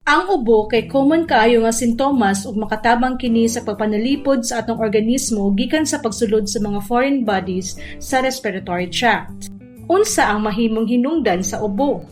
Ang ubo kay common kaayo nga sintomas ug makatabang kini sa pagpanalipod sa atong organismo gikan sa pagsulod sa mga foreign bodies sa respiratory tract. Unsa ang mahimong hinungdan sa ubo?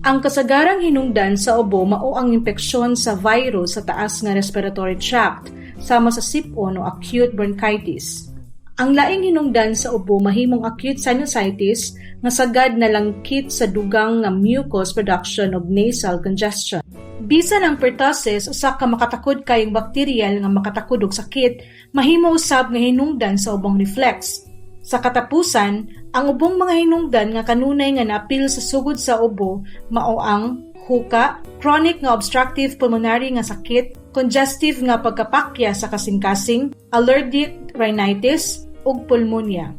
Ang kasagarang hinungdan sa ubo mao ang impeksyon sa virus sa taas nga respiratory tract sama sa sipon o acute bronchitis. Ang laing hinungdan sa ubo mahimong acute sinusitis nga sagad na langkit sa dugang nga mucus production of nasal congestion. Bisan ang pertussis usa ka makatakod kayong bakteryal nga makatakod og sakit, mahimo usab nga hinungdan sa ubong reflex. Sa katapusan, ang ubong mga hinungdan nga kanunay nga naapil sa sugod sa ubo mao ang huka, chronic nga obstructive pulmonary nga sakit, congestive nga pagkapakya sa kasing-kasing, allergic rhinitis ug pulmonya.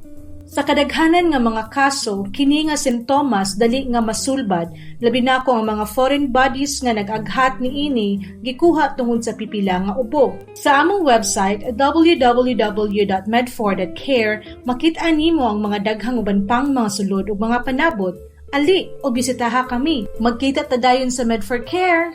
Sa kadaghanan nga mga kaso, kini nga simptomas dali nga masulbad, labi na ko ang mga foreign bodies nga nag-aghat niini gikuha tungod sa pipila nga ubo. Sa among website www.medfor.care makit-an nimo ang mga daghang uban pang mga sulod ug mga panabot. Ali o bisitaha kami. Magkita ta dayon sa Med4Care.